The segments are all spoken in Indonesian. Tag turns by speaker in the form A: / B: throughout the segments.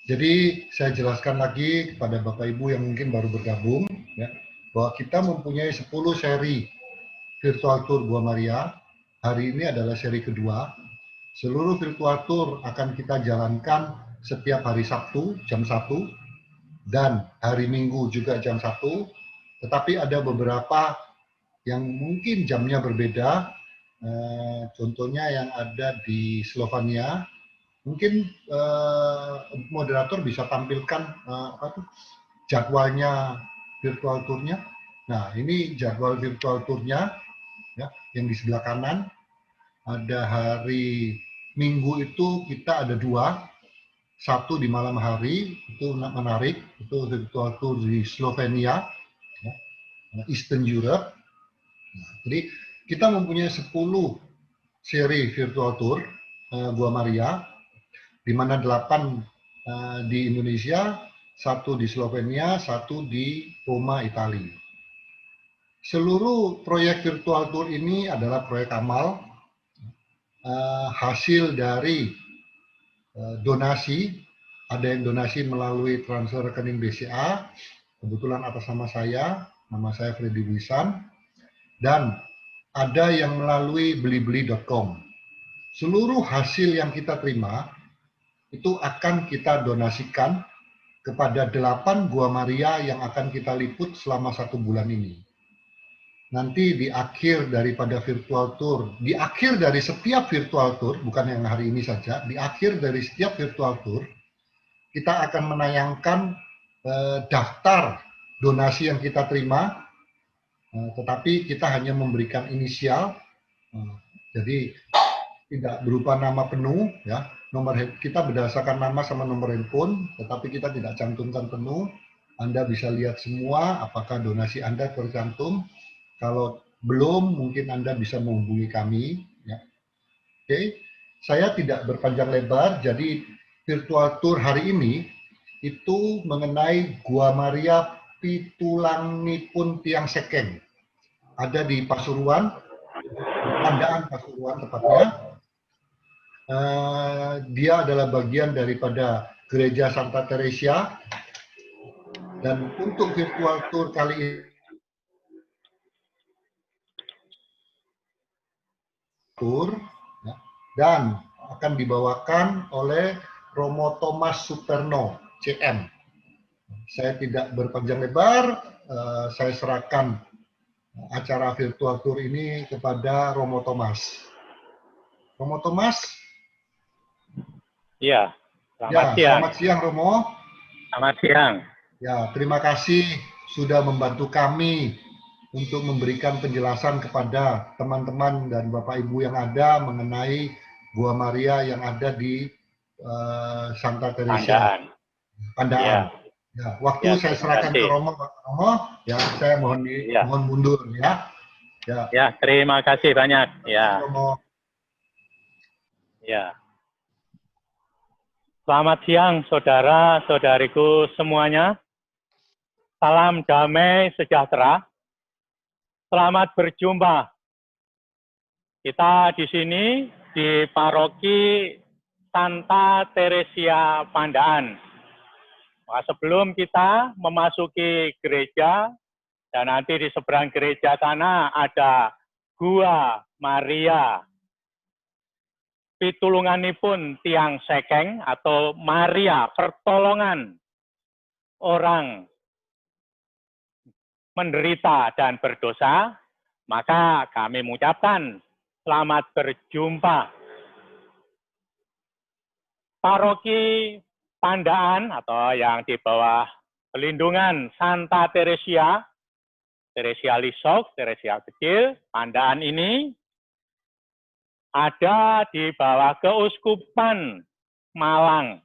A: Jadi saya jelaskan lagi kepada Bapak Ibu yang mungkin baru bergabung, ya, bahwa kita mempunyai 10 seri virtual tour Gua Maria. Hari ini adalah seri kedua. Seluruh virtual tour akan kita jalankan setiap hari Sabtu jam 1 dan hari Minggu juga jam 1. Tetapi ada beberapa yang mungkin jamnya berbeda. Contohnya yang ada di Slovenia. Mungkin moderator bisa tampilkan jadwalnya virtual tour-nya. Nah, ini jadwal virtual tour-nya ya, yang di sebelah kanan. Ada hari Minggu itu kita ada 2. Satu di malam hari, itu menarik, itu virtual tour di Slovenia, ya, Eastern Europe. Nah, jadi kita mempunyai 10 seri virtual tour Gua Maria, di mana 8 di Indonesia, 1 di Slovenia, 1 di Roma, Italia. Seluruh proyek virtual tour ini adalah proyek amal, hasil dari donasi. Ada yang donasi melalui transfer rekening BCA, kebetulan atas nama saya Freddy Wisan, dan ada yang melalui belibeli.com. Seluruh hasil yang kita terima itu akan kita donasikan kepada 8 Gua Maria yang akan kita liput selama 1 bulan ini. Nanti di akhir daripada virtual tour, di akhir dari setiap virtual tour, bukan yang hari ini saja, di akhir dari setiap virtual tour, kita akan menayangkan daftar donasi yang kita terima, tetapi kita hanya memberikan inisial, jadi tidak berupa nama penuh, ya. Nomor kita berdasarkan nama sama nomor handphone, tetapi kita tidak cantumkan penuh. Anda bisa lihat semua apakah donasi Anda tercantum. Kalau belum, mungkin Anda bisa menghubungi kami. Ya. Oke, saya tidak berpanjang lebar. Jadi virtual tour hari ini itu mengenai Gua Maria Pitulangipun Tiang Sekeng. Ada di Pasuruan, Pandaan Pasuruan tepatnya. Dia adalah bagian daripada Gereja Santa Teresia, dan untuk virtual tour kali ini tour ya, dan akan dibawakan oleh Romo Thomas Superno CM. Saya tidak berpanjang lebar, saya serahkan acara virtual tour ini kepada Romo Thomas. Romo Thomas.
B: Iya, selamat
A: siang Romo.
B: Selamat siang.
A: Ya, terima kasih sudah membantu kami untuk memberikan penjelasan kepada teman-teman dan Bapak Ibu yang ada mengenai Gua Maria yang ada di Santa Teresia, Pandaan. Ya, waktu saya serahkan ke Romo, Pak Romo, ya saya mohon mundur ya.
B: Ya, terima kasih banyak. Ya.
A: Romo.
B: Ya. Selamat siang saudara-saudariku semuanya. Salam damai sejahtera. Selamat berjumpa. Kita di sini di Paroki Santa Teresia Pandaan. Nah, sebelum kita memasuki gereja, dan nanti di seberang gereja sana ada Gua Maria Pitulunganipun Tiang Sekeng atau Maria pertolongan orang menderita dan berdosa, maka kami mengucapkan selamat berjumpa. Paroki Pandaan atau yang di bawah pelindungan Santa Teresia, Teresia Lisok, Teresia Kecil, Pandaan ini ada di bawah Keuskupan Malang.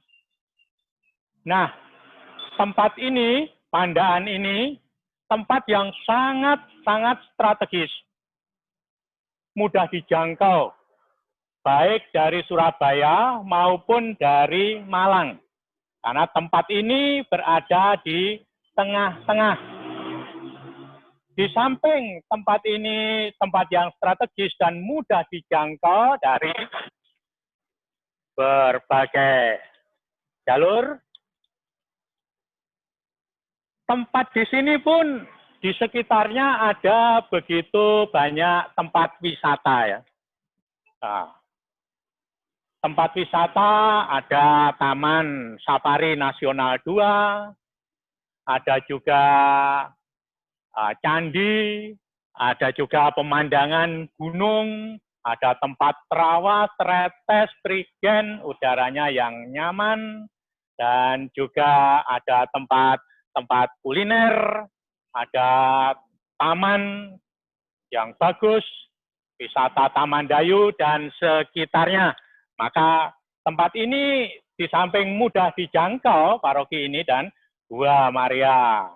B: Nah, tempat ini, Pandaan ini, tempat yang sangat-sangat strategis, mudah dijangkau, baik dari Surabaya maupun dari Malang. Karena tempat ini berada di tengah-tengah. Di samping tempat ini tempat yang strategis dan mudah dijangkau dari berbagai jalur, tempat di sini pun di sekitarnya ada begitu banyak tempat wisata ya. Nah, tempat wisata ada Taman Safari Nasional 2, ada juga candi, ada juga pemandangan gunung, ada tempat terawat, tretes, prigen, udaranya yang nyaman, dan juga ada tempat kuliner, ada taman yang bagus, wisata Taman Dayu dan sekitarnya. Maka tempat ini di samping mudah dijangkau paroki ini dan Gua Maria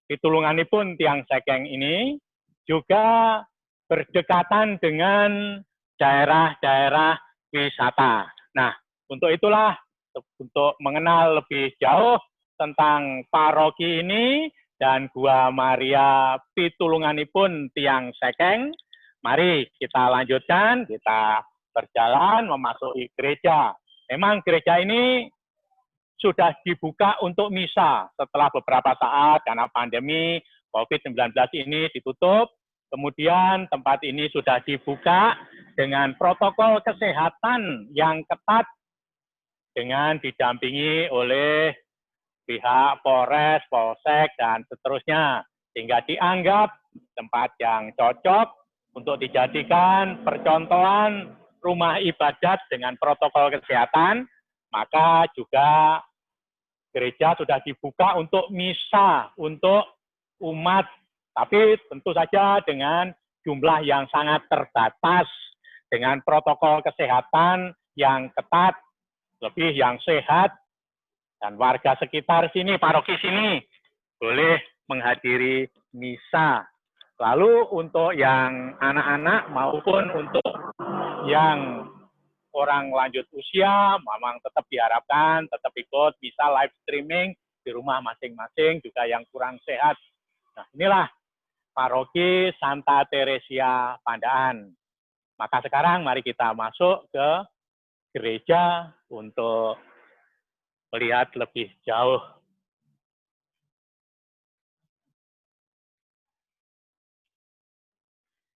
B: Pitulunganipun Tiang Sekeng ini juga berdekatan dengan daerah-daerah wisata. Nah, untuk itulah, untuk mengenal lebih jauh tentang paroki ini dan Gua Maria Pitulunganipun Tiang Sekeng, mari kita lanjutkan, kita berjalan memasuki gereja. Memang gereja ini sudah dibuka untuk misa setelah beberapa saat karena pandemi COVID-19 ini ditutup. Kemudian tempat ini sudah dibuka dengan protokol kesehatan yang ketat dengan didampingi oleh pihak Polres, Polsek, dan seterusnya. Sehingga dianggap tempat yang cocok untuk dijadikan percontohan rumah ibadat dengan protokol kesehatan, maka juga gereja sudah dibuka untuk misa, untuk umat, tapi tentu saja dengan jumlah yang sangat terbatas, dengan protokol kesehatan yang ketat, lebih yang sehat, dan warga sekitar sini, paroki sini, boleh menghadiri misa. Lalu untuk yang anak-anak maupun untuk yang orang lanjut usia, memang tetap diharapkan, tetap ikut bisa live streaming di rumah masing-masing, juga yang kurang sehat. Nah, inilah paroki Santa Teresia Pandaan. Maka sekarang mari kita masuk ke gereja untuk melihat lebih jauh.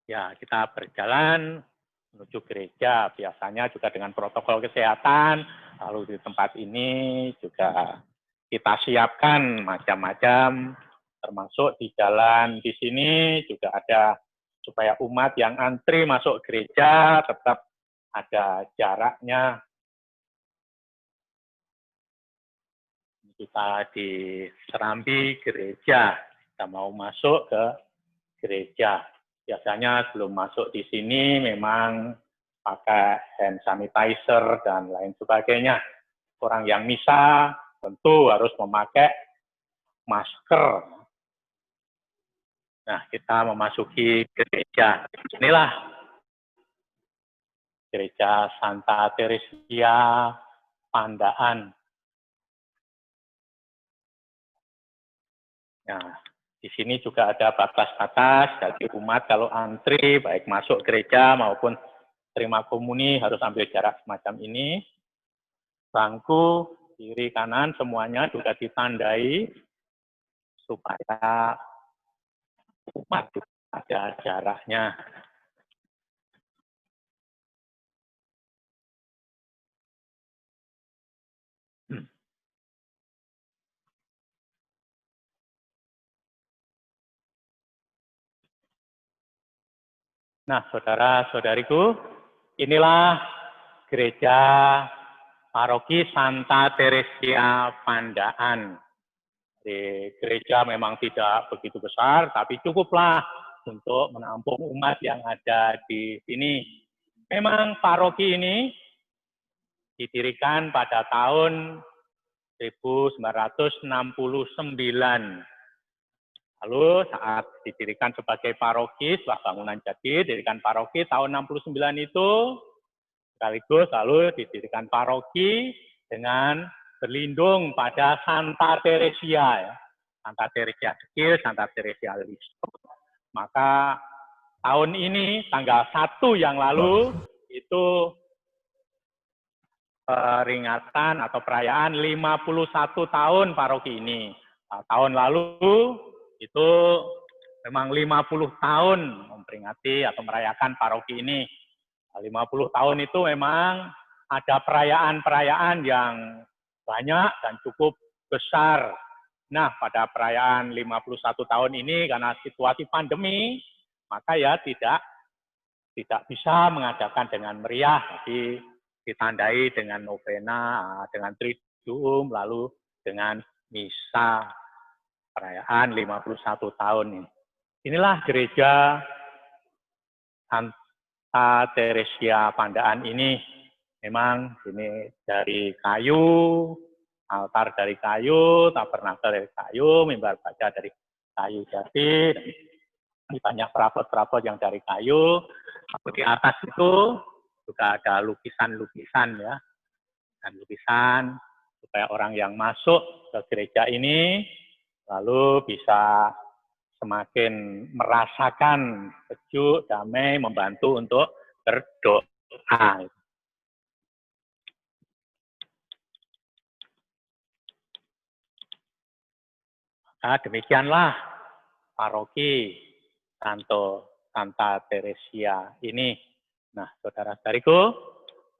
B: Ya, kita berjalan menuju gereja, biasanya juga dengan protokol kesehatan, lalu di tempat ini juga kita siapkan macam-macam, termasuk di jalan di sini juga ada supaya umat yang antri masuk gereja tetap ada jaraknya. Kita di Serambi gereja, kita mau masuk ke gereja. Biasanya sebelum masuk di sini memang pakai hand sanitizer dan lain sebagainya. Orang yang misa tentu harus memakai masker. Nah, kita memasuki gereja. Inilah gereja Santa Teresia Pandaan. Nah, di sini juga ada batas-batas, jadi umat kalau antri, baik masuk gereja maupun terima komuni harus ambil jarak semacam ini. Bangku, kiri, kanan, semuanya juga ditandai supaya umat ada jaraknya. Nah, saudara-saudariku, inilah gereja paroki Santa Teresia Pandaan. Di gereja memang tidak begitu besar, tapi cukuplah untuk menampung umat yang ada di sini. Memang paroki ini didirikan pada tahun 1969. Lalu saat didirikan sebagai paroki, setelah bangunan jadi, didirikan paroki tahun 69 itu, sekaligus lalu didirikan paroki dengan berlindung pada Santa Teresia, ya. Santa Teresia kecil, Santa Teresia Listo. Maka tahun ini, tanggal 1 yang lalu, itu peringatan atau perayaan 51 tahun paroki ini. tahun lalu itu memang 50 tahun memperingati atau merayakan paroki ini. 50 tahun itu memang ada perayaan-perayaan yang banyak dan cukup besar. Nah, pada perayaan 51 tahun ini karena situasi pandemi, maka ya tidak bisa mengadakan dengan meriah, jadi ditandai dengan novena, dengan triduum, lalu dengan misa perayaan 51 tahun ini. Inilah gereja Santa Teresia Pandaan ini. Memang ini dari kayu, altar dari kayu, tabernakel dari kayu, mimbar baca dari kayu jati, ini banyak perabot-perabot yang dari kayu. Di atas itu juga ada lukisan-lukisan ya, dan lukisan supaya orang yang masuk ke gereja ini lalu bisa semakin merasakan sejuk, damai, membantu untuk berdoa. Nah, demikianlah paroki Santa Teresia ini. Nah, saudara-saudariku,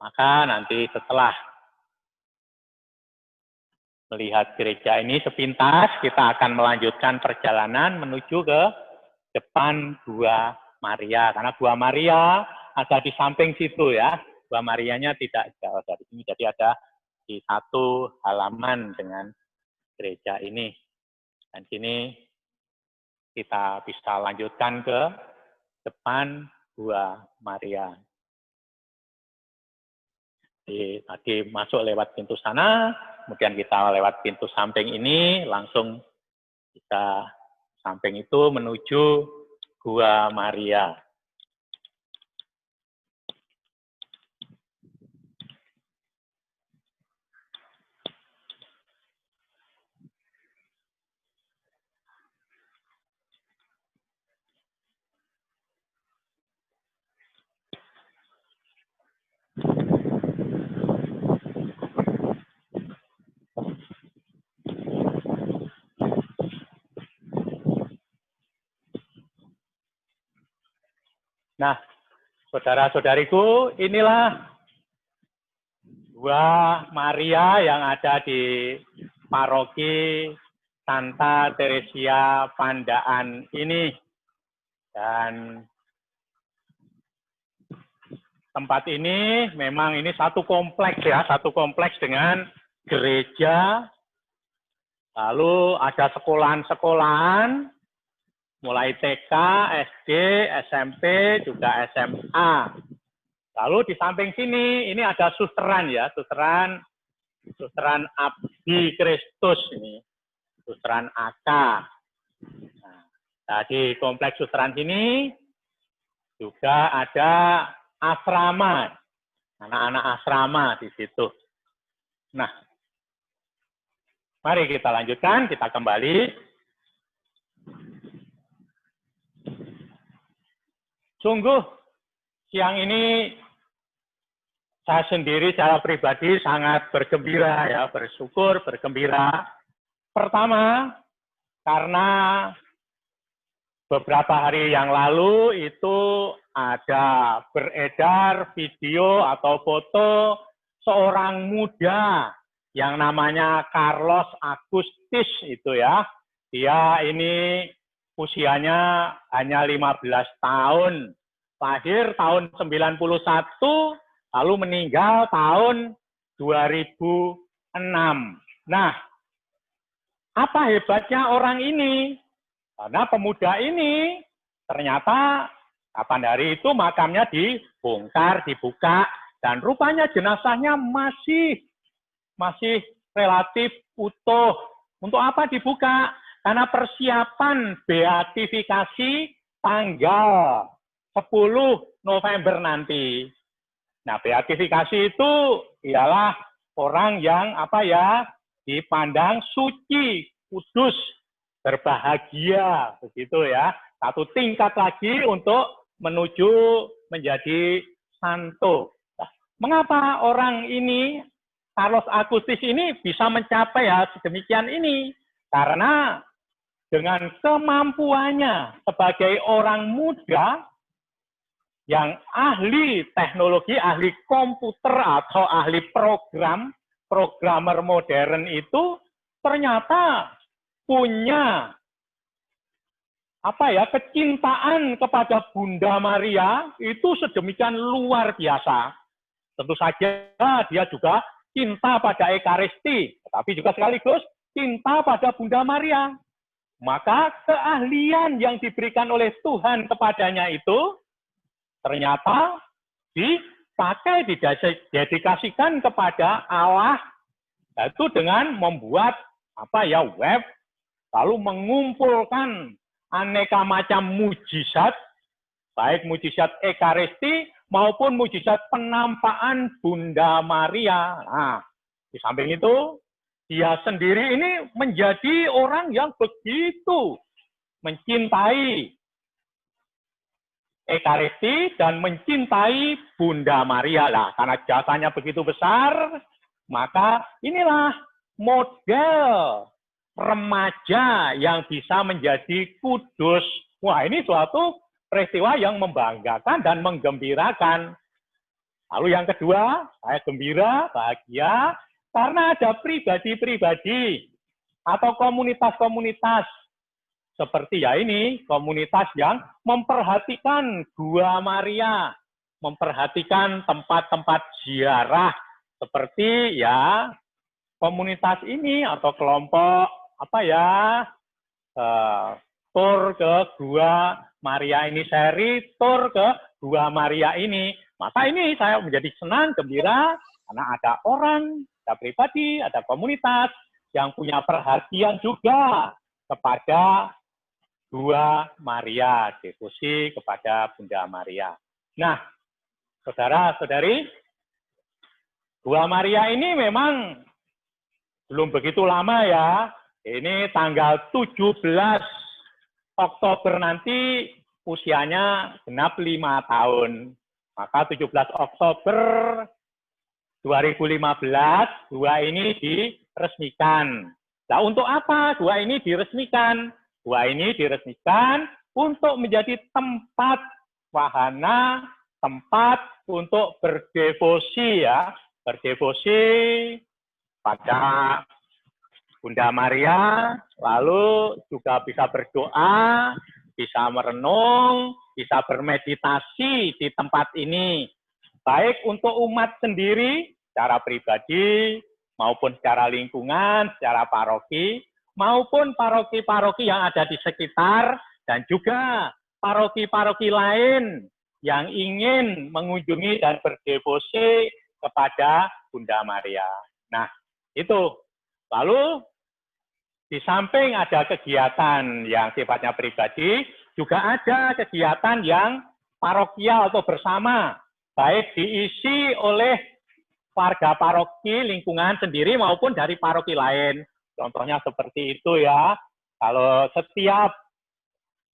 B: maka nanti setelah melihat gereja ini sepintas, kita akan melanjutkan perjalanan menuju ke depan Gua Maria. Karena Gua Maria ada di samping situ ya. Gua Marianya tidak jauh dari sini, jadi ada di satu halaman dengan gereja ini. Dan sini kita bisa lanjutkan ke depan Gua Maria. Tadi masuk lewat pintu sana, kemudian kita lewat pintu samping ini, langsung kita samping itu menuju Gua Maria. Nah, saudara-saudariku, inilah Gua Maria yang ada di paroki Santa Teresia Pandaan ini. Dan tempat ini memang ini satu kompleks ya, satu kompleks dengan gereja, lalu ada sekolahan-sekolahan, mulai TK, SD, SMP, juga SMA. Lalu di samping sini, ini ada susteran ya, susteran Abdi Kristus ini, susteran AK. Nah, di kompleks susteran sini juga ada asrama, anak-anak asrama di situ. Nah, mari kita lanjutkan, kita kembali. Sungguh, siang ini saya sendiri secara pribadi sangat bergembira ya, bersyukur, bergembira. Pertama, karena beberapa hari yang lalu itu ada beredar video atau foto seorang muda yang namanya Carlos Agustis itu ya. Dia ini usianya hanya 15 tahun. Lahir tahun 91, lalu meninggal tahun 2006. Nah, apa hebatnya orang ini? Karena pemuda ini ternyata kapan hari itu makamnya dibongkar, dibuka, dan rupanya jenazahnya masih relatif utuh. Untuk apa dibuka? Karena persiapan beatifikasi tanggal 10 November nanti. Nah, beatifikasi itu ialah orang yang dipandang suci, kudus, berbahagia, begitu ya. Satu tingkat lagi untuk menuju menjadi santo. Nah, mengapa orang ini, Carlos Agustis ini bisa mencapai hal sedemikian ini? Karena dengan kemampuannya sebagai orang muda yang ahli teknologi, ahli komputer atau ahli programmer modern itu ternyata punya kecintaan kepada Bunda Maria itu sedemikian luar biasa. Tentu saja dia juga cinta pada Ekaristi, tetapi juga sekaligus cinta pada Bunda Maria. Maka keahlian yang diberikan oleh Tuhan kepadanya itu ternyata dipakai, didedikasikan kepada Allah, yaitu dengan membuat web, lalu mengumpulkan aneka macam mujizat, baik mujizat Ekaristi maupun mujizat penampakan Bunda Maria. Nah, di samping itu, dia sendiri ini menjadi orang yang begitu mencintai Ekaristi dan mencintai Bunda Maria. Lah, karena jasanya begitu besar, maka inilah model remaja yang bisa menjadi kudus. Wah, ini suatu peristiwa yang membanggakan dan menggembirakan. Lalu yang kedua, saya gembira, bahagia, karena ada pribadi-pribadi atau komunitas-komunitas seperti ini, komunitas yang memperhatikan Gua Maria, memperhatikan tempat-tempat ziarah seperti komunitas ini atau kelompok tur ke Gua Maria ini, seri tur ke Gua Maria ini. Maka ini saya menjadi senang, gembira, karena ada orang, ada pribadi, ada komunitas yang punya perhatian juga kepada Gua Maria, devosi kepada Bunda Maria. Nah, saudara-saudari, Gua Maria ini memang belum begitu lama ya. Ini tanggal 17 Oktober nanti usianya genap 5 tahun. Maka 17 Oktober 2015, Gua ini diresmikan. Nah, untuk apa Gua ini diresmikan? Gua ini diresmikan untuk menjadi tempat wahana, tempat untuk berdevosi berdevosi pada Bunda Maria, lalu juga bisa berdoa, bisa merenung, bisa bermeditasi di tempat ini. Baik untuk umat sendiri, secara pribadi, maupun secara lingkungan, secara paroki, maupun paroki-paroki yang ada di sekitar, dan juga paroki-paroki lain yang ingin mengunjungi dan berdevosi kepada Bunda Maria. Nah, itu. Lalu, di samping ada kegiatan yang sifatnya pribadi, juga ada kegiatan yang parokial atau bersama, baik diisi oleh warga paroki, lingkungan sendiri maupun dari paroki lain. Contohnya seperti itu ya. Kalau setiap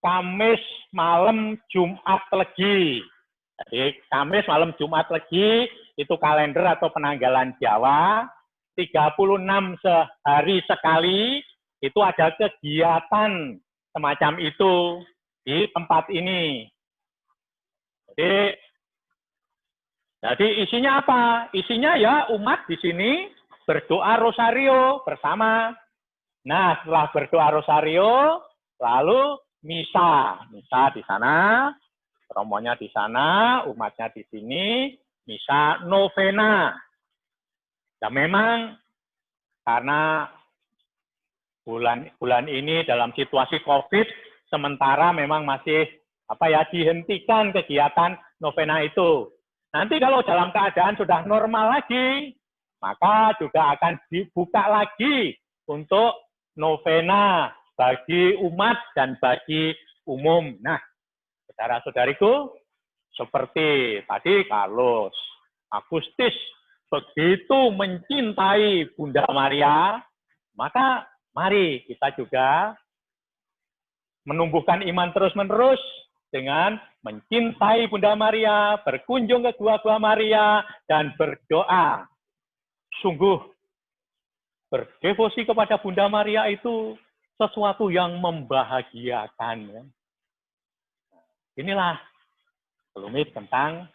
B: Kamis malam Jumat Legi. Jadi Kamis malam Jumat Legi itu kalender atau penanggalan Jawa. 36 sehari sekali itu ada kegiatan semacam itu di tempat ini. Jadi isinya apa? Isinya ya umat di sini berdoa rosario bersama. Nah, setelah berdoa rosario, lalu misa di sana, romonya di sana, umatnya di sini, misa novena. Dan memang karena bulan ini dalam situasi COVID, sementara memang masih dihentikan kegiatan novena itu. Nanti kalau dalam keadaan sudah normal lagi, maka juga akan dibuka lagi untuk novena bagi umat dan bagi umum. Nah, saudara-saudariku, seperti tadi kalau Agustus begitu mencintai Bunda Maria, maka mari kita juga menumbuhkan iman terus-menerus dengan mencintai Bunda Maria, berkunjung ke Gua Maria, dan berdoa. Sungguh, berdevosi kepada Bunda Maria itu sesuatu yang membahagiakan. Ya. Inilah rumit tentang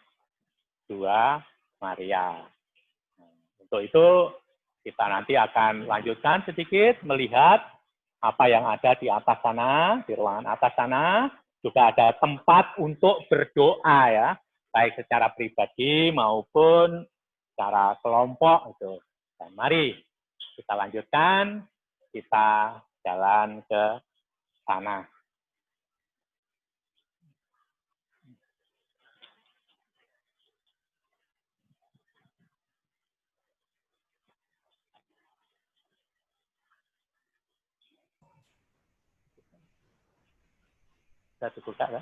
B: dua Maria. Untuk itu kita nanti akan lanjutkan sedikit melihat apa yang ada di atas sana, di ruangan atas sana. Juga ada tempat untuk berdoa ya, baik secara pribadi maupun secara kelompok itu. Dan mari kita lanjutkan, kita jalan ke sana. Kita buka kan?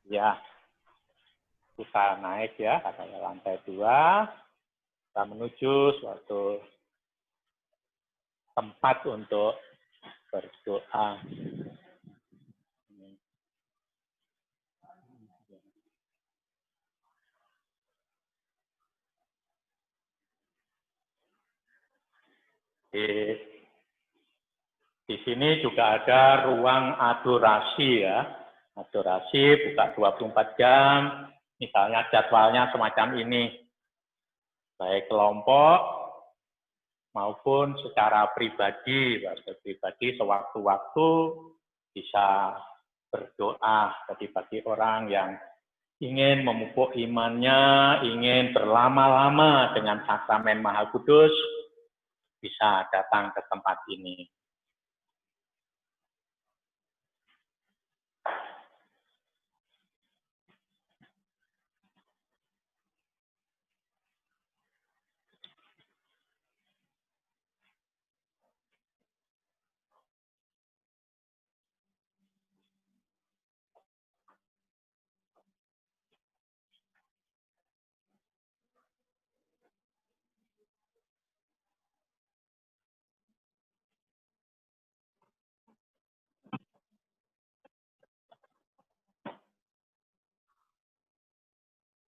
B: Ya, kita naik ya, katanya lantai 2. Kita menuju suatu tempat untuk berdoa. Di sini juga ada ruang adorasi ya. Adorasi buka 24 jam. Misalnya jadwalnya semacam ini. Baik kelompok maupun secara pribadi. Pribadi sewaktu-waktu bisa berdoa. Jadi bagi orang yang ingin memupuk imannya, ingin berlama-lama dengan sakramen Maha Kudus, bisa datang ke tempat ini.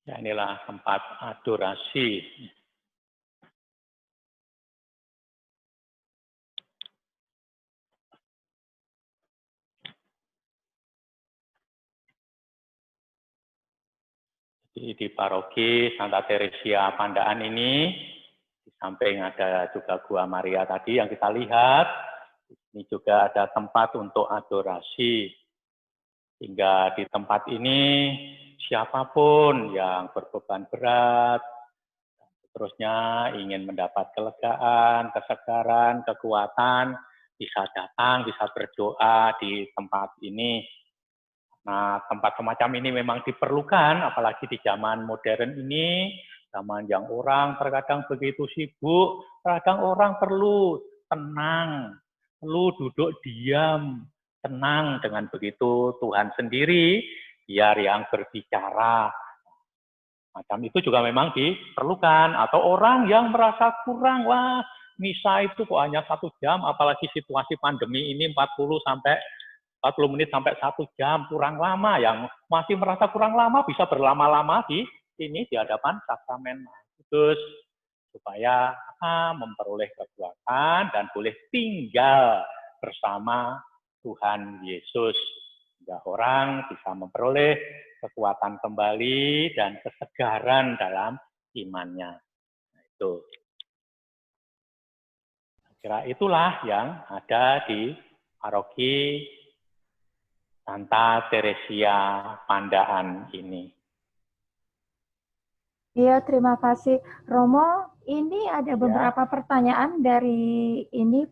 B: Ya, inilah tempat adorasi. Di paroki Santa Teresia Pandaan ini, di samping ada juga Gua Maria tadi yang kita lihat, ini juga ada tempat untuk adorasi. Hingga di tempat ini, siapapun yang berbeban berat, terusnya ingin mendapat kelegaan, kesegaran, kekuatan, bisa datang, bisa berdoa di tempat ini. Nah, tempat semacam ini memang diperlukan, apalagi di zaman modern ini, zaman yang orang terkadang begitu sibuk, terkadang orang perlu tenang, perlu duduk diam, tenang dengan begitu Tuhan sendiri, biar yang berbicara. Macam itu juga memang diperlukan. Atau orang yang merasa kurang, wah misa itu kok hanya 1 jam, apalagi situasi pandemi ini 40 menit sampai 1 jam, kurang lama. Yang masih merasa kurang lama bisa berlama-lama di sini di hadapan sakramen Maha Kudus, supaya memperoleh kekuatan dan boleh tinggal bersama Tuhan Yesus. Sehingga orang bisa memperoleh kekuatan kembali dan kesegaran dalam imannya. Nah, itu. Kira itulah yang ada di paroki Santa Teresia Pandaan ini.
C: Iya, terima kasih. Romo, ini ada beberapa pertanyaan dari ini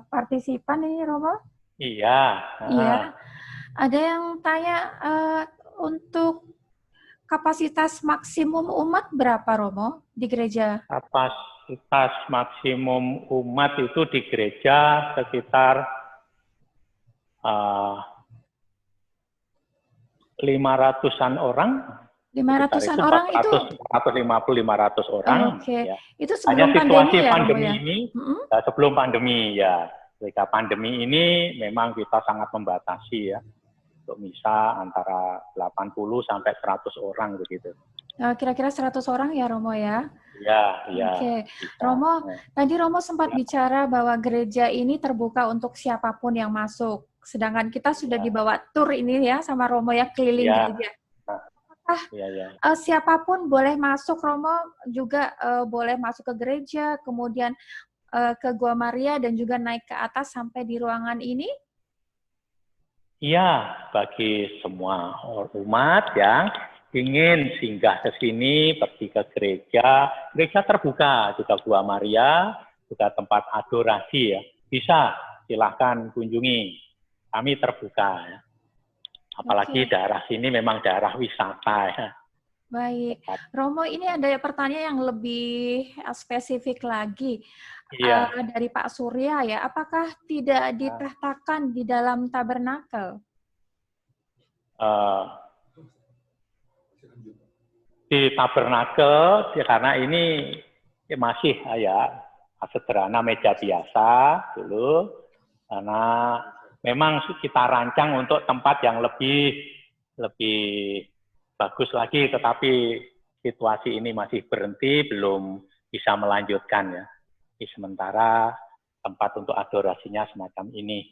C: partisipan ini, Romo.
B: Iya.
C: Iya. Ada yang tanya untuk kapasitas maksimum umat berapa, Romo, di gereja?
B: Kapasitas maksimum umat itu di gereja sekitar 500-an orang.
C: 500-an orang itu
B: 450-500 orang.
C: Oke.
B: Ya.
C: Itu sebelum
B: hanya situasi
C: pandemi ya,
B: ini, sebelum pandemi ya. Ketika pandemi ini memang kita sangat membatasi ya. Untuk misa antara 80 sampai 100 orang begitu.
C: Kira-kira 100 orang ya, Romo ya.
B: Ya, ya.
C: Oke,
B: Bisa.
C: Romo, tadi Romo sempat
B: Ya.
C: bicara bahwa gereja ini terbuka untuk siapapun yang masuk. Sedangkan kita sudah
B: Ya,
C: dibawa tur ini ya sama Romo ya keliling
B: ya.
C: gereja.
B: Nah,
C: Apakah
B: ya, ya.
C: siapapun boleh masuk, Romo juga boleh masuk ke gereja, kemudian ke Gua Maria dan juga naik ke atas sampai di ruangan ini?
B: Iya, bagi semua umat yang ingin singgah ke sini, pergi ke gereja, gereja terbuka, juga Gua Maria, juga tempat adorasi ya. Bisa, silahkan kunjungi. Kami terbuka ya. Apalagi
C: Oke.
B: daerah sini memang daerah wisata ya.
C: Baik,
B: Tempat.
C: Romo, ini ada pertanyaan yang lebih spesifik lagi
B: Iya,
C: dari Pak Surya ya. Apakah tidak ditahtakan di dalam tabernakel?
B: eh, di tabernakel karena ini masih ya sederhana meja biasa dulu, karena memang kita rancang untuk tempat yang lebih bagus lagi, tetapi situasi ini masih berhenti, belum bisa melanjutkan ya. Di sementara tempat untuk adorasinya semacam ini,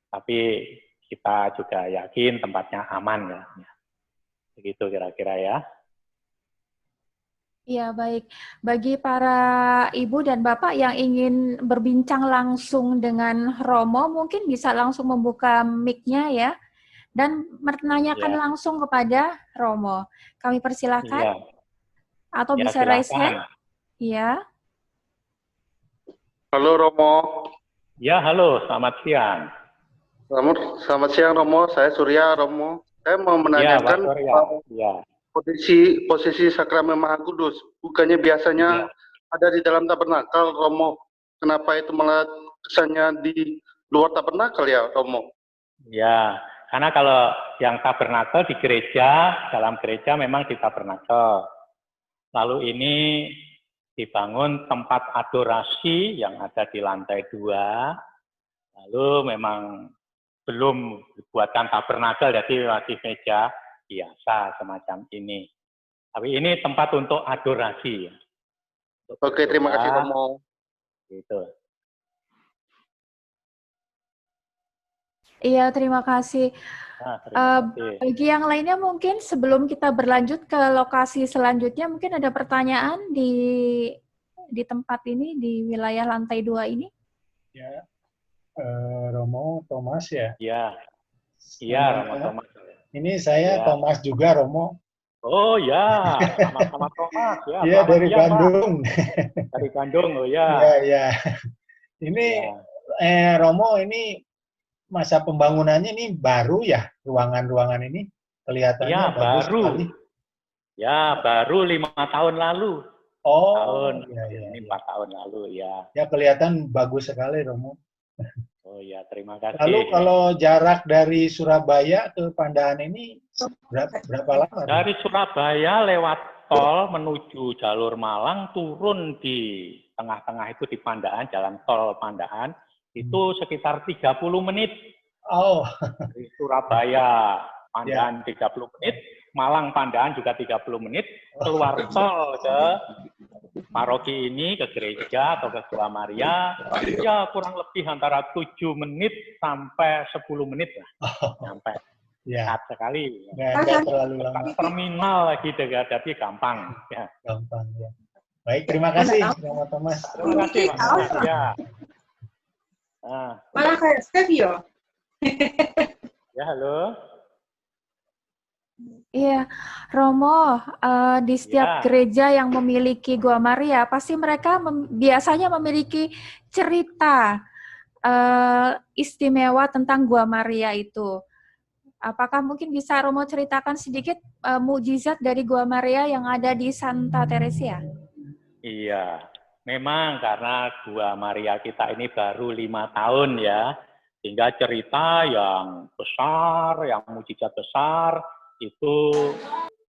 B: tapi kita juga yakin tempatnya aman ya. Begitu kira-kira ya.
C: Iya, baik. Bagi para ibu dan bapak yang ingin berbincang langsung dengan Romo, mungkin bisa langsung membuka mic-nya ya, dan menanyakan
B: Ya,
C: langsung kepada Romo. Kami persilahkan,
B: iya,
C: atau
B: ya
C: bisa raise hand.
B: silakan.
C: Ya,
D: Halo Romo,
B: Ya, halo, selamat siang.
D: selamat siang Romo. Saya Surya Romo. Saya mau
B: Ya, Pak
D: menanyakan
B: Surya. Ya,
D: posisi Sakramen Maha Kudus. Bukannya biasanya
B: iya.
D: ada di dalam tabernakel Romo. Kenapa itu malah kesannya di luar tabernakel ya Romo?
B: Ya, karena kalau yang tabernakel di gereja, dalam gereja memang di tabernakel. Lalu ini dibangun tempat adorasi yang ada di lantai 2. Lalu memang belum dibuatkan tabernakel, jadi masih meja biasa semacam ini. Tapi ini tempat untuk adorasi. Untuk
D: Oke, terima kasih
B: berdoa,
D: Romo.
B: gitu.
C: iya, terima kasih.
B: Nah, terima kasih.
C: Bagi yang lainnya mungkin sebelum kita berlanjut ke lokasi selanjutnya, mungkin ada pertanyaan di tempat ini, di wilayah lantai 2 ini.
E: Ya, Romo Thomas ya.
B: Ya, iya, Romo Thomas.
E: Ini saya
B: Ya.
E: Thomas juga Romo.
B: Oh ya, sama-sama Thomas ya.
E: Iya,
B: Selamat
E: dari
B: siang, Pak.
E: Bandung.
B: Dari Bandung, oh ya.
E: Iya, iya. Ini
B: Ya.
E: Romo, ini masa pembangunannya ini baru ya, ruangan-ruangan ini kelihatannya
B: Ya,
E: bagus
B: baru.
E: sekali.
B: Ya, baru 5 tahun lalu.
E: Oh,
B: Tahun
E: iya, iya,
B: ini
E: iya.
B: 4 tahun lalu ya.
E: Ya, kelihatan bagus sekali Romo.
B: Oh ya, terima kasih.
E: Lalu kalau jarak dari Surabaya ke Pandahan ini berapa lama?
B: Dari Surabaya lewat tol menuju jalur Malang, turun di tengah-tengah itu di Pandahan, jalan tol Pandahan, itu sekitar 30 menit.
E: Oh,
B: Dari Surabaya, Pandahan 30 menit, Malang Pandahan juga 30 menit, keluar tol ke paroki ini, ke gereja atau ke Gua Maria, ya kurang lebih antara 7 menit sampai 10 menit lah. Sampai
E: ya.
B: dekat sekali.
E: Nggak terlalu lama.
B: Terminal lagi jadi gampang. Ya.
E: Gampang ya. Baik, terima kasih Romo Thomas.
B: Terima kasih Pak Thomas. Ya. Nah.
F: Malah kayak Stevio.
B: Ya, halo.
C: Iya, Romo, di setiap
B: Ya.
C: gereja yang memiliki Gua Maria, pasti mereka biasanya memiliki cerita istimewa tentang Gua Maria itu. Apakah mungkin bisa Romo ceritakan sedikit mukjizat dari Gua Maria yang ada di Santa Teresia?
B: Iya, memang karena Gua Maria kita ini baru 5 tahun ya, sehingga cerita yang besar, yang mukjizat besar itu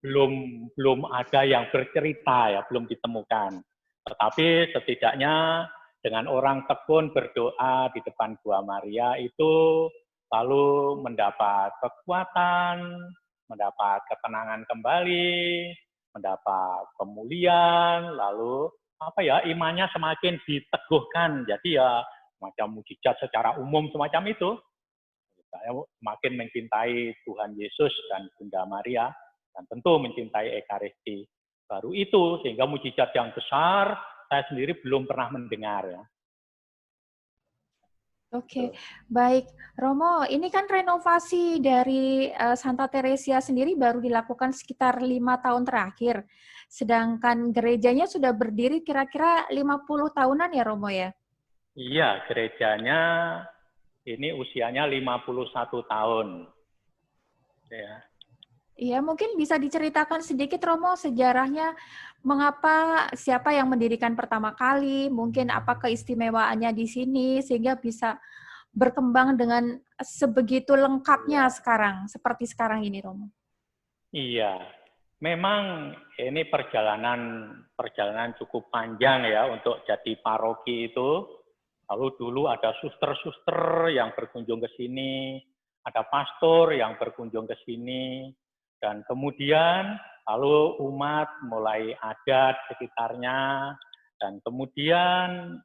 B: belum ada yang bercerita ya, belum ditemukan. Tetapi setidaknya dengan orang tekun berdoa di depan Gua Maria itu lalu mendapat kekuatan, mendapat ketenangan kembali, mendapat pemulihan, lalu imannya semakin diteguhkan. Jadi ya macam mujizat secara umum semacam itu. Saya semakin mencintai Tuhan Yesus dan Bunda Maria, dan tentu mencintai Ekaristi. Baru itu, sehingga mujizat yang besar saya sendiri belum pernah mendengar ya.
C: Oke, baik. Romo, ini kan renovasi dari Santa Teresia sendiri baru dilakukan sekitar 5 tahun terakhir. Sedangkan gerejanya sudah berdiri kira-kira 50 tahunan ya, Romo ya?
B: Iya, gerejanya ini usianya 51 tahun. Ya.
C: Iya, mungkin bisa diceritakan sedikit, Romo, sejarahnya mengapa, siapa yang mendirikan pertama kali, mungkin apa keistimewaannya di sini, sehingga bisa berkembang dengan sebegitu lengkapnya sekarang, seperti sekarang ini, Romo.
B: Iya, memang ini perjalanan cukup panjang ya untuk jadi paroki itu. Lalu dulu ada suster-suster yang berkunjung ke sini, ada pastor yang berkunjung ke sini, dan kemudian lalu umat mulai adat sekitarnya, dan kemudian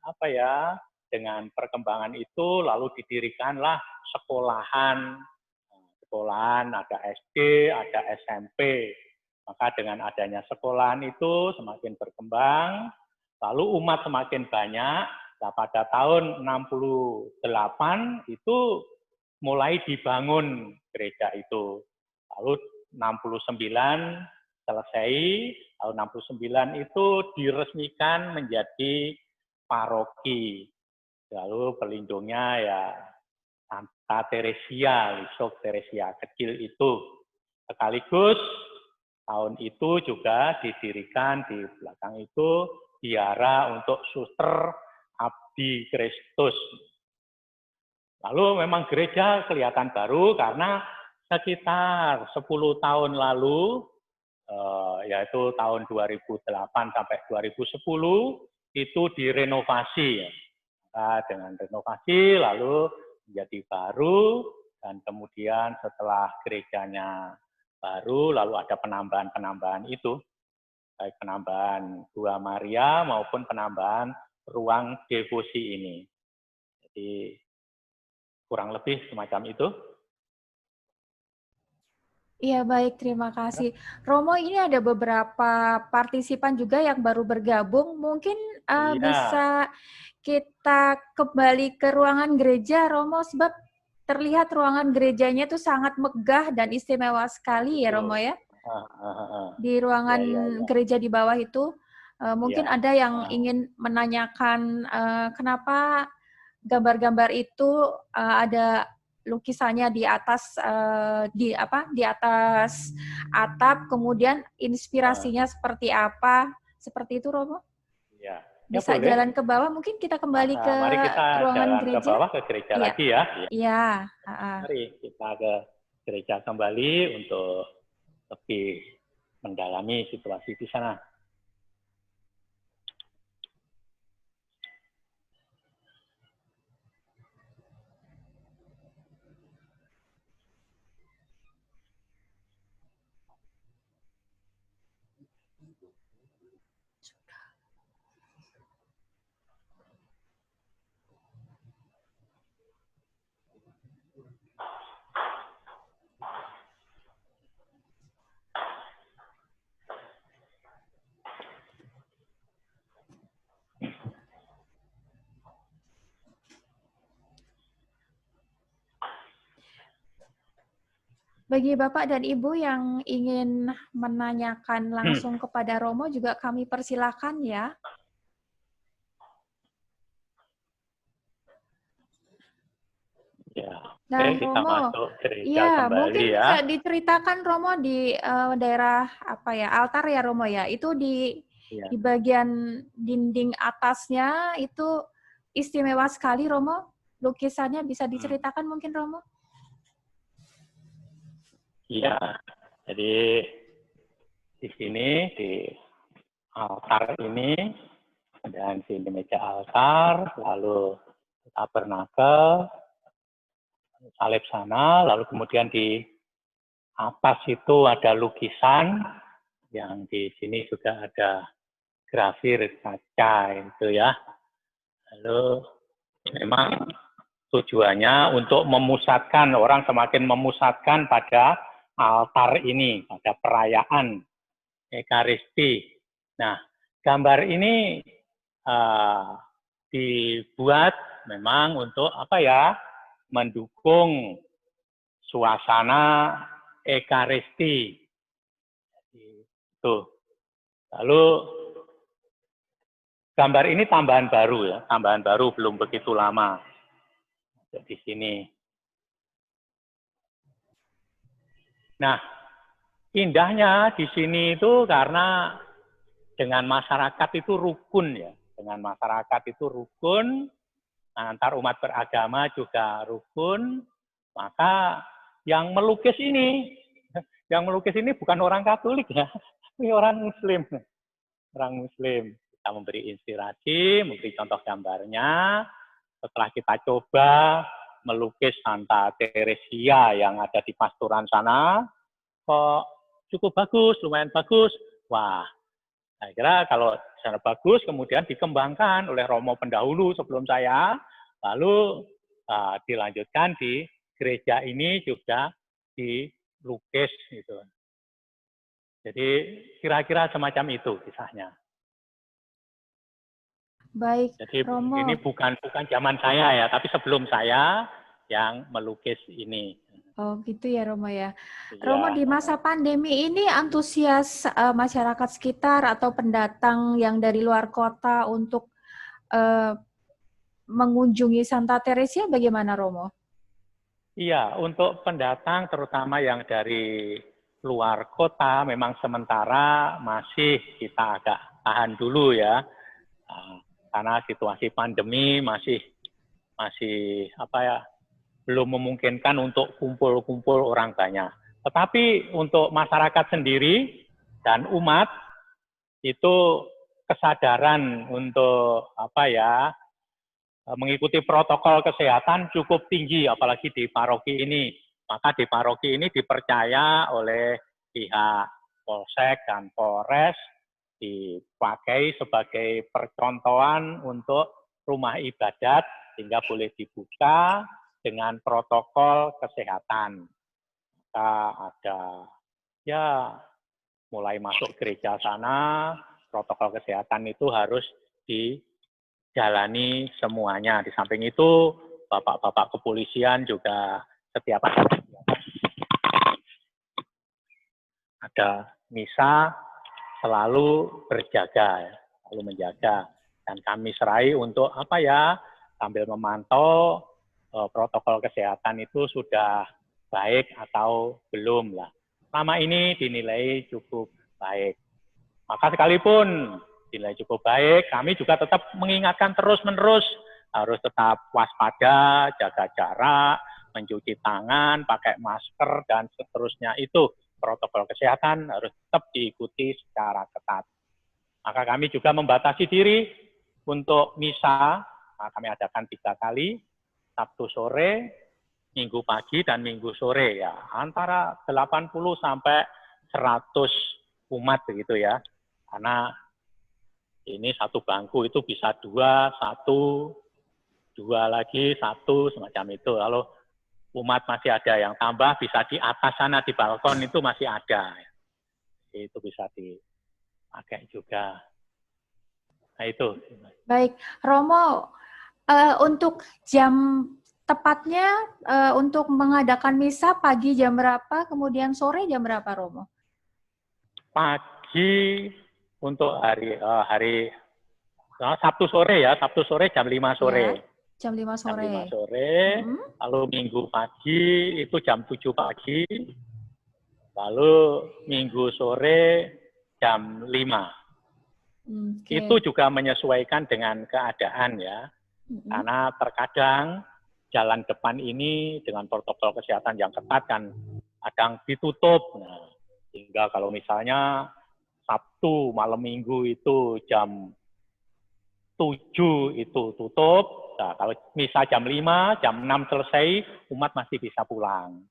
B: dengan perkembangan itu lalu didirikanlah sekolahan, ada SD, ada SMP. Maka dengan adanya sekolahan itu semakin berkembang, lalu umat semakin banyak. Nah, pada tahun 68 itu mulai dibangun gereja itu. Lalu 69 selesai, tahun 69 itu diresmikan menjadi paroki. Lalu pelindungnya ya Santa Teresia, Lisok Teresia kecil itu. Sekaligus tahun itu juga didirikan di belakang itu biara untuk suster Abdi Kristus. Lalu memang gereja kelihatan baru karena sekitar 10 tahun lalu, yaitu tahun 2008 sampai 2010, itu direnovasi. Nah, dengan renovasi lalu menjadi baru, dan kemudian setelah gerejanya baru, lalu ada penambahan-penambahan itu, baik penambahan Gua Maria maupun penambahan ruang devosi ini. Jadi kurang lebih semacam itu.
C: Iya, baik, terima kasih. Romo, ini ada beberapa partisipan juga yang baru bergabung. Mungkin bisa kita kembali ke ruangan gereja, Romo, sebab terlihat ruangan gerejanya itu sangat megah dan istimewa sekali ya, Romo ya. Di ruangan gereja di bawah itu, mungkin ada yang ingin menanyakan kenapa gambar-gambar itu ada lukisannya di atas di atas atap, kemudian inspirasinya seperti apa, seperti itu, Romo?
B: Ya.
C: Bisa
B: boleh.
C: jalan ke bawah, mungkin kita kembali ke
B: mari kita
C: ruangan
B: jalan
C: gereja.
B: ke bawah ke gereja lagi ya.
C: Iya.
B: Mari kita ke gereja kembali untuk lebih mendalami situasi di sana.
C: Bagi Bapak dan Ibu yang ingin menanyakan langsung kepada Romo juga kami persilakan ya. Dan
B: kita
C: Romo,
B: masuk gereja kembali
C: mungkin
B: ya.
C: bisa diceritakan Romo di daerah altar ya, Romo ya. Itu di bagian dinding atasnya itu istimewa sekali, Romo. Lukisannya bisa diceritakan mungkin, Romo?
B: Iya, jadi di sini di altar ini dan di meja altar, lalu tabernakel, salib sana, lalu kemudian di atas itu ada lukisan Yang di sini juga ada grafir kaca itu ya. Lalu memang tujuannya untuk memusatkan, orang semakin memusatkan pada altar ini, pada perayaan Ekaristi. Nah, gambar ini dibuat memang untuk apa ya? Mendukung suasana Ekaristi. Tuh. Lalu gambar ini tambahan baru ya, tambahan baru belum begitu lama. Di sini. Nah, indahnya di sini itu karena dengan masyarakat itu rukun ya, dengan masyarakat itu rukun, antar umat beragama juga rukun, maka yang melukis ini bukan orang Katolik ya, ini orang Muslim. Orang Muslim. Kita memberi inspirasi, memberi contoh gambarnya. Setelah kita coba melukis Santa Teresia yang ada di Pasturan sana, kok cukup bagus, lumayan bagus. Wah, saya kira kalau sana bagus, kemudian dikembangkan oleh Romo pendahulu sebelum saya, lalu dilanjutkan di gereja ini juga dilukis gitu. Jadi kira-kira semacam itu kisahnya.
C: Baik,
B: Jadi
C: Romo.
B: ini bukan zaman saya ya, tapi sebelum saya yang melukis ini.
C: Oh gitu ya Romo ya.
B: Ya.
C: Romo, di masa pandemi ini antusias masyarakat sekitar atau pendatang yang dari luar kota untuk mengunjungi Santa Teresia bagaimana Romo?
B: Iya, untuk pendatang terutama yang dari luar kota memang sementara masih kita agak tahan dulu ya. Karena situasi pandemi masih apa ya, belum memungkinkan untuk kumpul-kumpul orang banyak. Tetapi untuk masyarakat sendiri dan umat itu kesadaran untuk apa ya, mengikuti protokol kesehatan cukup tinggi, apalagi di paroki ini. Maka di paroki ini dipercaya oleh pihak Polsek dan Polres dipakai sebagai percontohan untuk rumah ibadat sehingga boleh dibuka dengan protokol kesehatan. Maka ada ya mulai masuk gereja sana, protokol kesehatan itu harus dijalani semuanya. Di samping itu bapak-bapak kepolisian juga setiap ada misa selalu berjaga, selalu menjaga. Dan kami serai untuk apa ya, sambil memantau protokol kesehatan itu sudah baik atau belum lah. Selama ini dinilai cukup baik. Maka sekalipun dinilai cukup baik, kami juga tetap mengingatkan terus-menerus harus tetap waspada, jaga jarak, mencuci tangan, pakai masker, dan seterusnya itu. Protokol kesehatan harus tetap diikuti secara ketat. Maka kami juga membatasi diri untuk misa, kami adakan 3 kali, Sabtu sore, Minggu pagi, dan Minggu sore ya. Antara 80 sampai 100 umat begitu ya. Karena ini satu bangku itu bisa 2, 1, 2 lagi, 1, semacam itu. Lalu umat masih ada yang tambah, bisa di atas sana, di balkon itu masih ada. Itu bisa dipakai juga. Nah itu.
C: Baik, Romo, untuk jam tepatnya untuk mengadakan misa pagi jam berapa, kemudian sore jam berapa, Romo?
B: Pagi untuk hari Sabtu sore ya, Sabtu sore jam 5 sore.
C: Ya. Jam 5 sore.
B: Jam 5 sore, lalu Minggu pagi itu jam 7 pagi, lalu Minggu sore jam 5. Okay. Itu juga menyesuaikan dengan keadaan ya, karena terkadang jalan depan ini dengan protokol kesehatan yang ketat kan kadang ditutup. Nah, sehingga kalau misalnya Sabtu malam Minggu itu jam 7 itu tutup. Nah, kalau misa jam 5, jam 6 selesai, umat masih bisa pulang.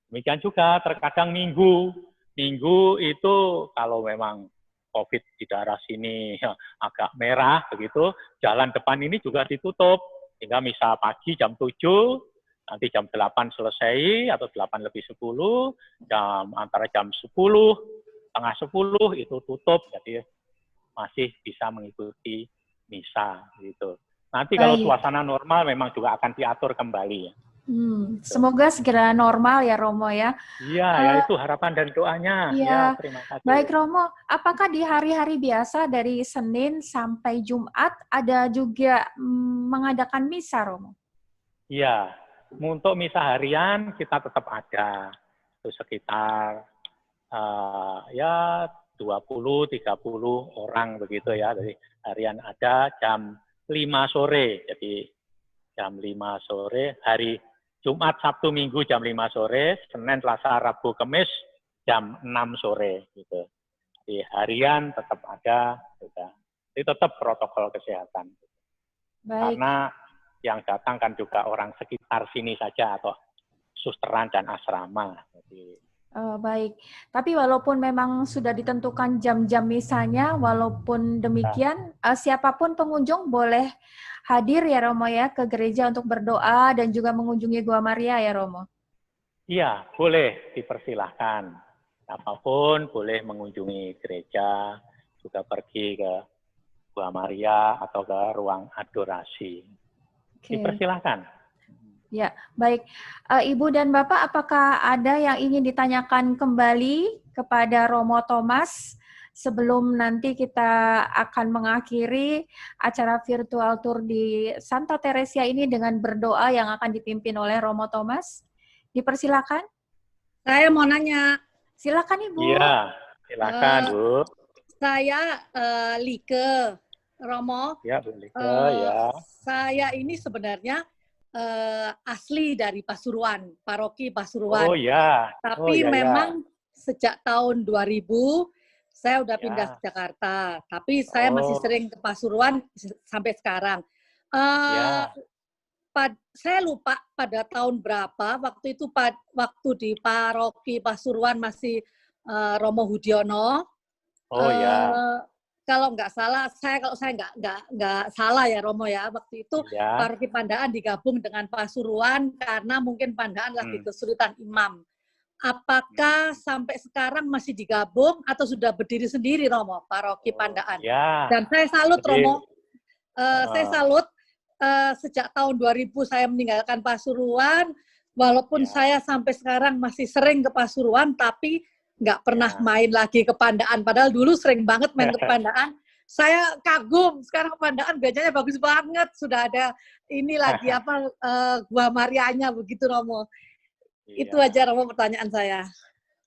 B: Demikian juga terkadang Minggu Minggu itu kalau memang COVID di daerah sini agak merah begitu, jalan depan ini juga ditutup. Sehingga misal pagi jam 7, nanti jam 8 selesai atau 8 lebih 10, antara jam 10, setengah 10 itu tutup. Jadi masih bisa mengikuti misa gitu. Nanti kalau
C: Baik.
B: suasana normal memang juga akan diatur kembali.
C: Semoga segera normal ya Romo ya.
B: Iya, ya itu harapan dan doanya.
C: Iya.
B: Ya, terima kasih.
C: Baik Romo, apakah di hari-hari biasa dari Senin sampai Jumat ada juga mengadakan misa Romo?
B: Iya, untuk misa harian kita tetap ada. Itu sekitar ya 20-30 orang begitu ya. Jadi harian ada jam 5 sore. Jadi jam 5 sore, hari Jumat, Sabtu, Minggu jam 5 sore, Senin, Selasa, Rabu, Kamis jam 6 sore gitu. Di harian tetap ada, juga. Itu tetap protokol kesehatan.
C: Baik.
B: Karena yang datang kan juga orang sekitar sini saja atau susteran dan asrama. Jadi,
C: baik. Tapi walaupun memang sudah ditentukan jam-jam misanya, walaupun demikian, siapapun pengunjung boleh hadir ya Romo ya ke gereja untuk berdoa dan juga mengunjungi Gua Maria ya Romo?
B: iya, boleh dipersilahkan. Apapun boleh mengunjungi gereja, juga pergi ke Gua Maria atau ke ruang adorasi. Dipersilahkan.
C: Ya, baik. Ibu dan Bapak, apakah ada yang ingin ditanyakan kembali kepada Romo Thomas sebelum nanti kita akan mengakhiri acara virtual tour di Santa Teresia ini dengan berdoa yang akan dipimpin oleh Romo Thomas? Dipersilakan.
F: Saya mau nanya.
C: Silakan Ibu.
B: Iya, silakan Bu.
F: Saya Like, Romo.
B: Ya, Bu Like, ya.
F: Saya ini sebenarnya asli dari Pasuruan, paroki Pasuruan.
B: Oh ya.
F: Tapi memang sejak tahun 2000 saya udah pindah ke Jakarta. Tapi saya masih sering ke Pasuruan sampai sekarang. Saya lupa pada tahun berapa waktu itu waktu di paroki Pasuruan masih Romo Hudiono.
B: Oh ya.
F: Kalau nggak salah, kalau saya nggak salah ya Romo ya, waktu itu paroki Pandaan digabung dengan Pasuruan karena mungkin Pandaan lagi kesulitan imam. Apakah sampai sekarang masih digabung atau sudah berdiri sendiri Romo paroki Pandaan?
B: Ya.
F: Dan saya salut Romo, saya salut sejak tahun 2000 saya meninggalkan Pasuruan, walaupun saya sampai sekarang masih sering ke Pasuruan, tapi nggak pernah main lagi ke Pandaan. Padahal dulu sering banget main ke Pandaan. Saya kagum, sekarang Pandaan biasanya bagus banget. Sudah ada ini lagi Gua Marianya begitu Romo. Itu aja Romo pertanyaan saya.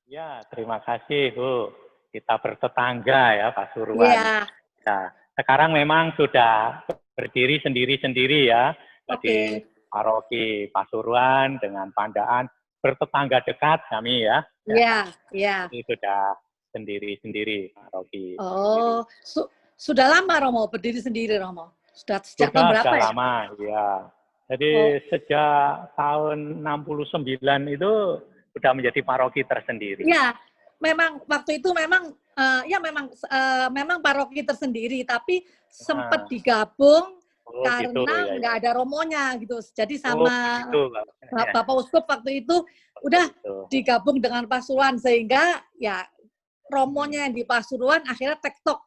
B: Ya, terima kasih Bu. Kita bertetangga ya Pasuruan.
F: Ya.
B: Nah, sekarang memang sudah berdiri sendiri-sendiri ya. Jadi paroki Pasuruan dengan Pandaan bertetangga dekat kami ya.
F: Iya, iya.
B: Ini sudah sendiri-sendiri paroki.
F: Oh, sudah lama Romo berdiri sendiri Romo. Sudah sejak tahun berapa ya?
B: Sudah lama, ya. Jadi sejak tahun 69 itu sudah menjadi paroki tersendiri.
F: Iya, memang waktu itu memang memang paroki tersendiri, tapi sempat digabung karena nggak ada romonya gitu. Jadi sama Bapak Uskup waktu itu udah digabung dengan Pasuruan sehingga ya romonya yang di Pasuruan akhirnya tektok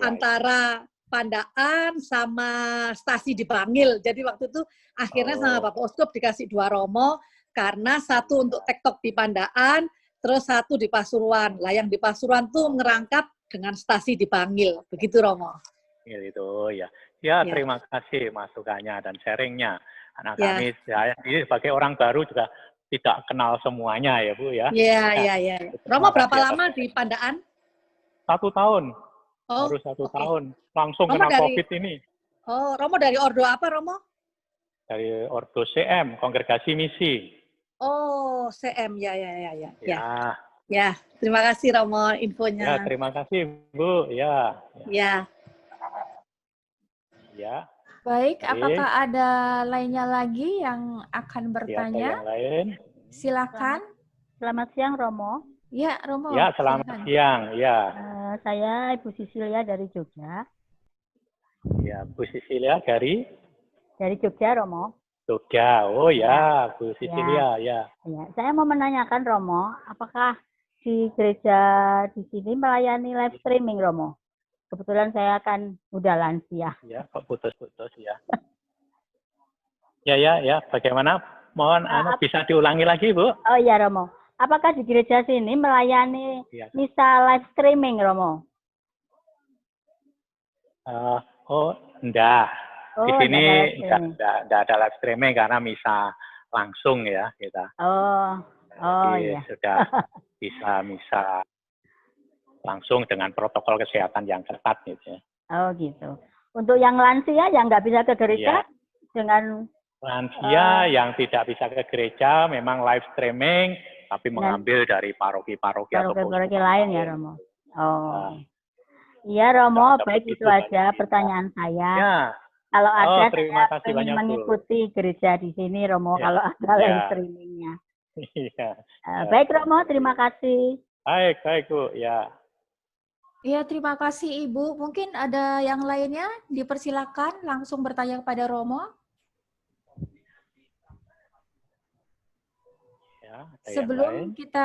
F: antara Pandaan sama stasi di Bangil. Jadi waktu itu akhirnya sama Bapak Uskup dikasih 2 romo karena satu untuk tektok di Pandaan, terus satu di Pasuruan. Lah yang di Pasuruan tuh ngerangkap dengan stasi di Bangil. Begitu Romo.
B: Itu ya. Ya, terima kasih masukannya dan sharingnya. Karena kami saya ini sebagai orang baru juga tidak kenal semuanya ya Bu ya.
F: Iya. Romo berapa lama di Pandaan?
B: 1 tahun.
F: Oh,
B: baru 1 tahun. Langsung kena COVID ini.
F: Oh, Romo dari Ordo apa Romo?
B: Dari Ordo CM, Kongregasi Misi.
F: Oh, CM, ya.
B: Ya,
F: terima kasih Romo infonya.
B: Ya, terima kasih Bu. Ya.
C: Baik, apakah ada lainnya lagi yang akan bertanya?
B: Yang lain?
C: Silakan.
G: Selamat siang Romo.
C: Ya, Romo.
B: Ya, selamat
C: silakan.
B: siang. Ya,
G: Saya Ibu Sisilia dari Jogja.
B: ya, Bu Sisilia dari
G: Dari Jogja, Romo.
B: Jogja. Oh ya, Bu
G: Ya.
B: Sisilia. Ya.
G: Ya, saya mau menanyakan Romo, apakah di gereja di sini melayani live streaming, Romo? Kebetulan saya kan udah lansia.
B: Ya, kok putus-putus ya. Ya. Bagaimana? Mohon bisa diulangi lagi, Bu?
G: Oh iya, Romo. Apakah di gereja sini melayani
B: Ya.
G: misa live streaming, Romo?
B: Enggak. Di
G: Oh,
B: sini
G: enggak
B: enggak ada live streaming karena misa langsung ya kita.
G: Oh
B: Jadi
G: iya.
B: sudah bisa misa langsung dengan protokol kesehatan yang ketat gitu ya.
G: Oh gitu. Untuk yang lansia yang nggak bisa ke gereja dengan
B: lansia yang tidak bisa ke gereja memang live streaming tapi mengambil dari paroki-paroki atau
G: paroki lain ya, Romo. Oh. Iya, Romo, baik itu aja pertanyaan saya.
B: Ya.
G: Kalau ada
B: terima
G: saya
B: kasih
G: ingin
B: banyak,
G: mengikuti gereja di sini, Romo, kalau ada live streamingnya.
B: Iya.
G: Baik, Romo, terima kasih.
B: Baik, Bu. Ya.
C: Ya, terima kasih Ibu. Mungkin ada yang lainnya, dipersilakan langsung bertanya kepada Romo.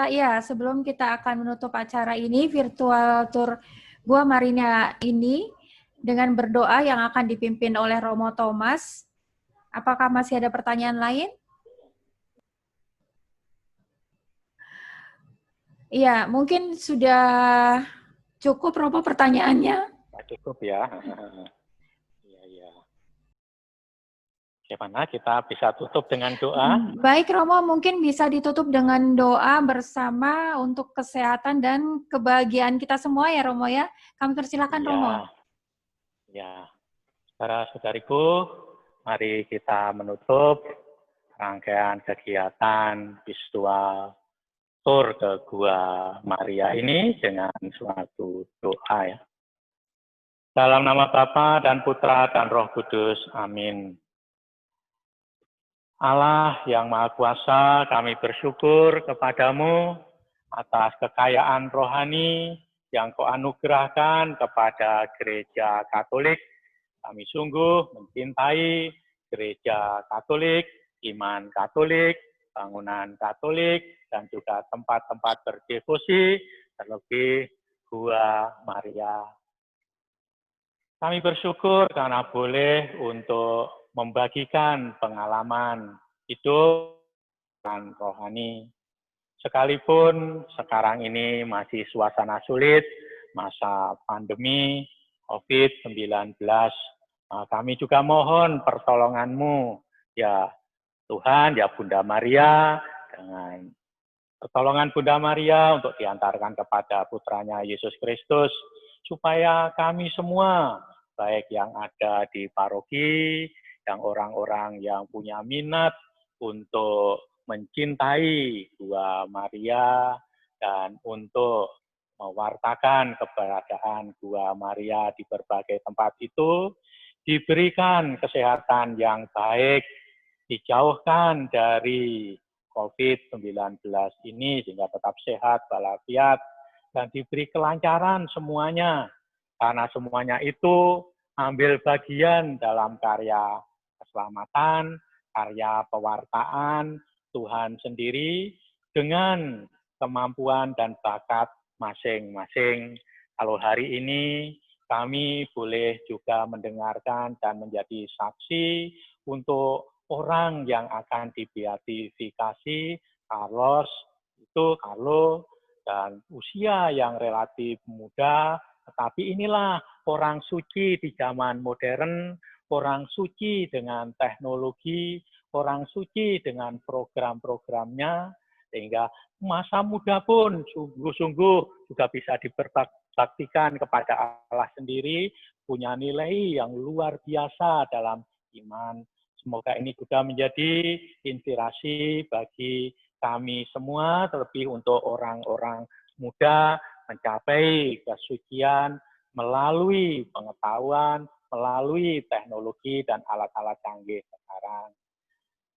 B: Ya, sebelum kita akan menutup acara ini, virtual tour Gua Marinia ini dengan berdoa yang akan dipimpin oleh Romo Thomas. Apakah masih ada pertanyaan lain? Iya, mungkin sudah cukup Romo pertanyaannya. Cukup ya. Iya. Gimana kita bisa tutup dengan doa?
C: Baik Romo, mungkin bisa ditutup dengan doa bersama untuk kesehatan dan kebahagiaan kita semua ya Romo ya. Kami persilakan Romo.
B: Ya, saudara-saudariku, mari kita menutup rangkaian kegiatan virtual tour ke Gua Maria ini dengan suatu doa ya. Dalam nama Bapa dan Putra dan Roh Kudus, amin. Allah yang Maha Kuasa, kami bersyukur kepadamu atas kekayaan rohani yang Kau anugerahkan kepada Gereja Katolik. Kami sungguh mencintai Gereja Katolik, iman Katolik, bangunan Katolik, dan juga tempat-tempat berdevosi, terlebih Gua Maria. Kami bersyukur karena boleh untuk membagikan pengalaman hidup dan rohani. Sekalipun sekarang ini masih suasana sulit, masa pandemi COVID-19, kami juga mohon pertolongan-Mu, ya Tuhan, ya Bunda Maria, dengan pertolongan Bunda Maria untuk diantarkan kepada putranya Yesus Kristus, supaya kami semua, baik yang ada di paroki, yang orang-orang yang punya minat untuk mencintai Gua Maria dan untuk mewartakan keberadaan Gua Maria di berbagai tempat itu, diberikan kesehatan yang baik, dijauhkan dari COVID-19 ini sehingga tetap sehat, walafiat, dan diberi kelancaran semuanya. Karena semuanya itu ambil bagian dalam karya keselamatan, karya pewartaan Tuhan sendiri dengan kemampuan dan bakat masing-masing. Kalau hari ini kami boleh juga mendengarkan dan menjadi saksi untuk orang yang akan dibeatifikasi, Carlos, dan usia yang relatif muda, tetapi inilah orang suci di zaman modern, orang suci dengan teknologi, orang suci dengan program-programnya, sehingga masa muda pun sungguh-sungguh juga bisa diberbaktikan kepada Allah sendiri, punya nilai yang luar biasa dalam iman. Semoga ini juga menjadi inspirasi bagi kami semua, terlebih untuk orang-orang muda mencapai kesucian melalui pengetahuan, melalui teknologi dan alat-alat canggih sekarang.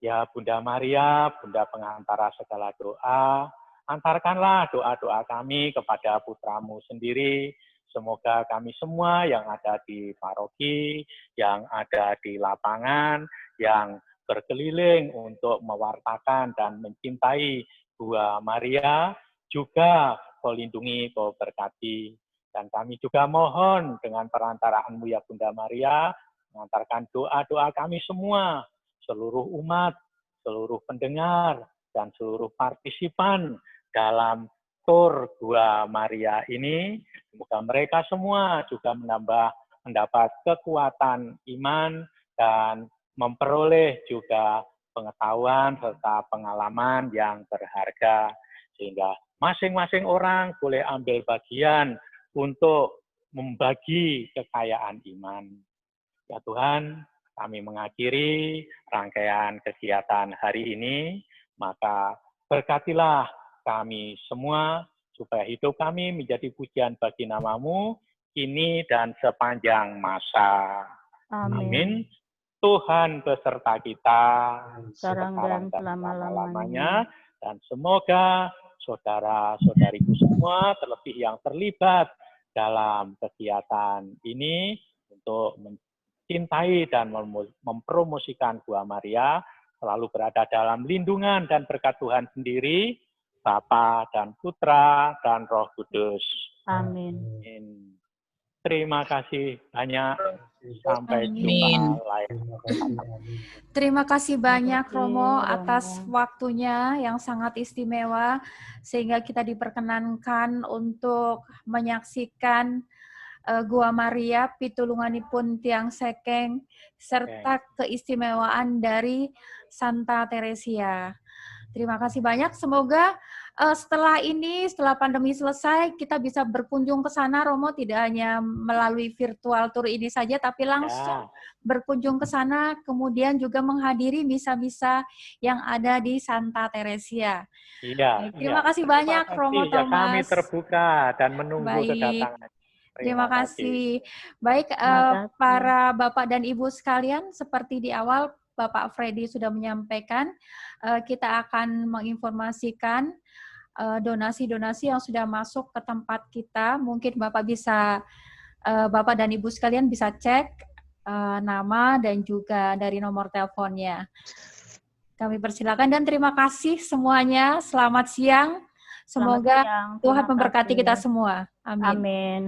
B: Ya Bunda Maria, Bunda pengantara segala doa, antarkanlah doa-doa kami kepada putramu sendiri. Semoga kami semua yang ada di paroki, yang ada di lapangan, yang berkeliling untuk mewartakan dan mencintai Bua Maria, juga Kau lindungi, Kau berkati. Dan kami juga mohon dengan perantaraan-Mu ya Bunda Maria, mengantarkan doa-doa kami semua, seluruh umat, seluruh pendengar, dan seluruh partisipan dalam tur Bua Maria ini. Semoga mereka semua juga mendapat kekuatan iman dan memperoleh juga pengetahuan serta pengalaman yang berharga, sehingga masing-masing orang boleh ambil bagian untuk membagi kekayaan iman. Ya Tuhan, kami mengakhiri rangkaian kegiatan hari ini, maka berkatilah kami semua, supaya hidup kami menjadi pujian bagi nama-Mu, kini dan sepanjang masa. Amin. Tuhan beserta kita,
G: sekarang dan selama-lamanya.
B: Dan semoga saudara-saudariku semua, terlebih yang terlibat dalam kegiatan ini, untuk mencintai dan mempromosikan Bua Maria, selalu berada dalam lindungan dan berkat Tuhan sendiri, Bapa dan Putra dan Roh Kudus.
G: Amin.
B: Terima kasih banyak. Sampai
C: Amin.
B: jumpa lain.
C: Terima kasih banyak
G: kasih,
C: Romo atas
G: Romo.
C: waktunya yang sangat istimewa, sehingga kita diperkenankan untuk menyaksikan Gua Maria pitulunganipun tiang sekeng serta keistimewaan dari Santa Teresia. Terima kasih banyak. Semoga setelah pandemi selesai, kita bisa berkunjung ke sana, Romo, tidak hanya melalui virtual tour ini saja, tapi langsung berkunjung ke sana, kemudian juga menghadiri misa-misa yang ada di Santa Teresia.
B: Iya.
C: Terima kasih banyak, Romo
B: ya,
C: Thomas.
B: kami terbuka dan menunggu kedatangan.
C: Terima kasih. Baik, para Bapak dan Ibu sekalian, seperti di awal Bapak Freddy sudah menyampaikan, kita akan menginformasikan donasi-donasi yang sudah masuk ke tempat kita. Mungkin Bapak dan Ibu sekalian bisa cek nama dan juga dari nomor teleponnya. Kami persilakan dan terima kasih semuanya. Selamat siang. Semoga Tuhan memberkati kita semua. Amin.
G: Amin.